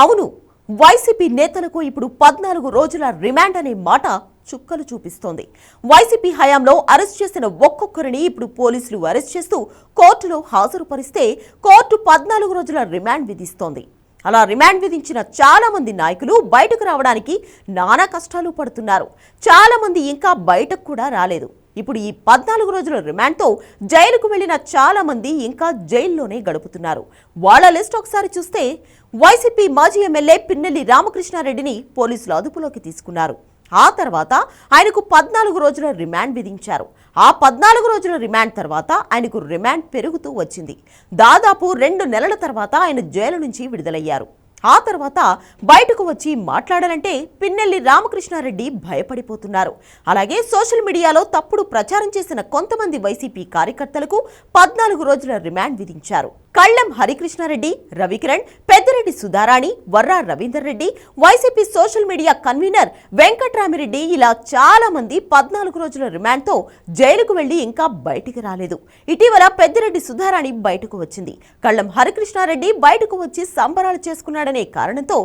అవును, వైసీపీ నేతలకు ఇప్పుడు 14 రోజుల రిమాండ్ అనే మాట చుక్కలు చూపిస్తోంది. వైసీపీ హయాంలో అరెస్ట్ చేసిన ఒక్కొక్కరిని ఇప్పుడు పోలీసులు అరెస్ట్ చేస్తూ కోర్టులో హాజరుపరిస్తే కోర్టు 14 రోజుల రిమాండ్ విధిస్తోంది. అలా రిమాండ్ విధించిన చాలా మంది నాయకులు బయటకు రావడానికి నానా కష్టాలు పడుతున్నారు. చాలా మంది ఇంకా బయటకు కూడా రాలేదు. ఇప్పుడు ఈ 14 రోజుల రిమాండ్తో జైలుకు వెళ్లిన చాలా మంది ఇంకా జైల్లోనే గడుపుతున్నారు. వాళ్ళ లిస్ట్ ఒకసారి చూస్తే వైసీపీ మాజీ ఎమ్మెల్యే పిన్నెల్లి రామకృష్ణారెడ్డిని పోలీసులు అదుపులోకి తీసుకున్నారు. ఆ తర్వాత ఆయనకు 14 రోజుల రిమాండ్ విధించారు. ఆ 14 రోజుల రిమాండ్ తర్వాత ఆయనకు రిమాండ్ పెరుగుతూ వచ్చింది. దాదాపు 2 నెలల తర్వాత ఆయన జైలు నుంచి విడుదలయ్యారు. ఆ తర్వాత బయటకు వచ్చి మాట్లాడాలంటే పిన్నెల్లి రామకృష్ణారెడ్డి భయపడిపోతున్నారు. అలాగే సోషల్ మీడియాలో తప్పుడు ప్రచారం చేసిన కొంతమంది వైసీపీ కార్యకర్తలకు 14 రోజుల రిమాండ్ విధించారు. Kallam Harikrishna Reddy, Ravikiran, Peddireddy Sudharani, Varra Ravinder Reddy, YCP social media convener Venkatramireddy ఇలా చాలా మంది 14 రోజుల రిమాండ్తో జైలుకు వెళ్లి ఇంకా బయటికి రాలేదు. ఇటీవల పెద్దిరెడ్డి సుధారాణి బయటకు వచ్చింది. కళ్లం హరికృష్ణారెడ్డి బయటకు వచ్చి సంబరాలు చేసుకున్నాడనే కారణంతో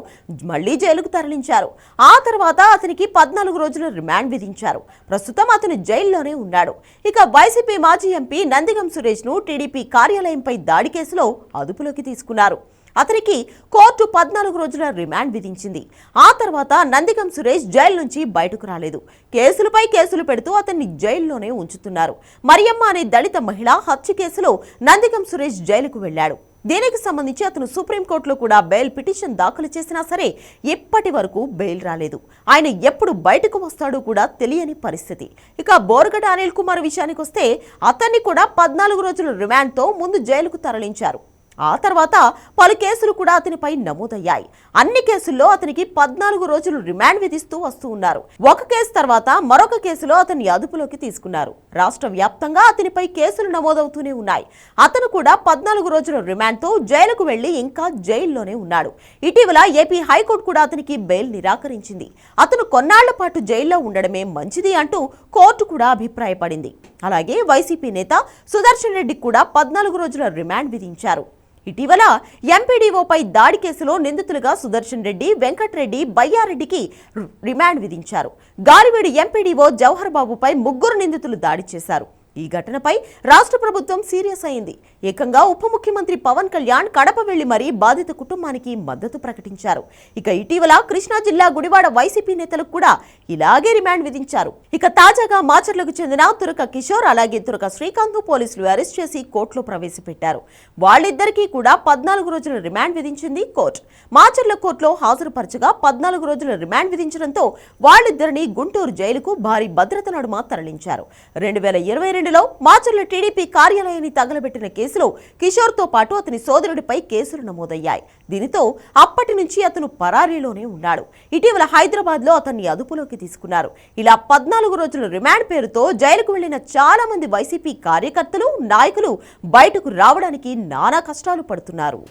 మళ్లీ జైలుకు తరలించారు. ఆ తర్వాత అతనికి 14 రోజుల రిమాండ్ విధించారు. ప్రస్తుతం అతను జైల్లోనే ఉన్నాడు. ఇక వైసీపీ మాజీ ఎంపీ నందిగం సురేష్ ను టీడీపీ కార్యాలయంపై దాడి కేసులో అదుపులోకి తీసుకున్నారు. అతనికి కోర్టు 14 రోజుల రిమాండ్ విధించింది. ఆ తర్వాత నందిగం సురేష్ జైలు నుంచి బయటకు రాలేదు. కేసులపై కేసులు పెడుతూ అతన్ని జైల్లోనే ఉంచుతున్నారు. మరియమ్మ అనే దళిత మహిళ హత్య కేసులో నందిగం సురేష్ జైలుకు వెళ్లాడు. దీనికి సంబంధించి అతను సుప్రీంకోర్టులో కూడా బెయిల్ పిటిషన్ దాఖలు చేసినా సరే ఇప్పటి వరకు బెయిల్ రాలేదు. ఆయన ఎప్పుడు బయటకు వస్తాడో కూడా తెలియని పరిస్థితి. ఇక బోరగడ్డ అనిల్ కుమార్ విషయానికి వస్తే అతన్ని కూడా 14 రోజుల రిమాండ్తో ముందు జైలుకు తరలించారు. ఆ తర్వాత పలు కేసులు కూడా అతనిపై నమోదయ్యాయి. అన్ని కేసుల్లో అతనికి 14 రోజులు రిమాండ్ విధిస్తూ వస్తూ ఉన్నారు. ఒక కేసు తర్వాత మరొక కేసులో అతన్ని అదుపులోకి తీసుకున్నారు. రాష్ట్ర వ్యాప్తంగా అతనిపై కేసులు నమోదవుతూనే ఉన్నాయి. అతను కూడా 14 రోజుల రిమాండ్తో జైలుకు వెళ్లి ఇంకా జైల్లోనే ఉన్నాడు. ఇటీవల ఏపీ హైకోర్టు కూడా అతనికి బెయిల్ నిరాకరించింది. అతను కొన్నాళ్ల పాటు జైల్లో ఉండడమే మంచిది అంటూ కోర్టు కూడా అభిప్రాయపడింది. అలాగే వైసీపీ నేత సుదర్శన్ రెడ్డికి కూడా 14 రోజుల రిమాండ్ విధించారు. ఇటీవల ఎంపీడీఓపై దాడి కేసులో నిందితులుగా సుదర్శన్ రెడ్డి, వెంకట్రెడ్డి, బయ్యారెడ్డికి రిమాండ్ విధించారు. గాలివీడు ఎంపీడీఓ జవహర్ బాబుపై 3 నిందితులు దాడి చేశారు. ఈ ఘటనపై రాష్ట్ర ప్రభుత్వం సీరియస్ అయింది. ఏకంగా ఉప ముఖ్యమంత్రి పవన్ కళ్యాణ్ కడప వెళ్లి మరీ బాధిత కుటుంబానికి మద్దతు ప్రకటించారు. ఇక ఇటీవల కృష్ణా జిల్లా గుడివాడ వైసీపీ నేతలకు కూడా ఇలాగే రిమాండ్ విధించారు. ఇక తాజాగా మాచర్లకు చెందిన తురక కిషోర్ అలాగే తురక శ్రీకాంత్ పోలీసులు అరెస్ట్ చేసి కోర్టులో ప్రవేశపెట్టారు. వాళ్ళిద్దరికీ కూడా 14 రోజుల రిమాండ్ విధించింది కోర్టు. మాచర్ల కోర్టులో హాజరుపరచగా 14 రోజుల రిమాండ్ విధించడంతో వాళ్ళిద్దరిని గుంటూరు జైలుకు భారీ భద్రత నడుమ తరలించారు. 2022 మాచర్ల టీడీపీ కార్యాలయాన్ని తగలబెట్టిన కేసులో కిషోర్ తో పాటు అతని సోదరుడిపై కేసులు నమోదయ్యాయి. దీనితో అప్పటి నుంచి అతను పరారీలోనే ఉన్నాడు. ఇటీవల హైదరాబాద్ లో అతన్ని అదుపులోకి తీసుకున్నారు. ఇలా 14 రోజుల రిమాండ్ పేరుతో జైలుకు వెళ్లిన చాలా మంది వైసీపీ కార్యకర్తలు, నాయకులు బయటకు రావడానికి నానా కష్టాలు పడుతున్నారు.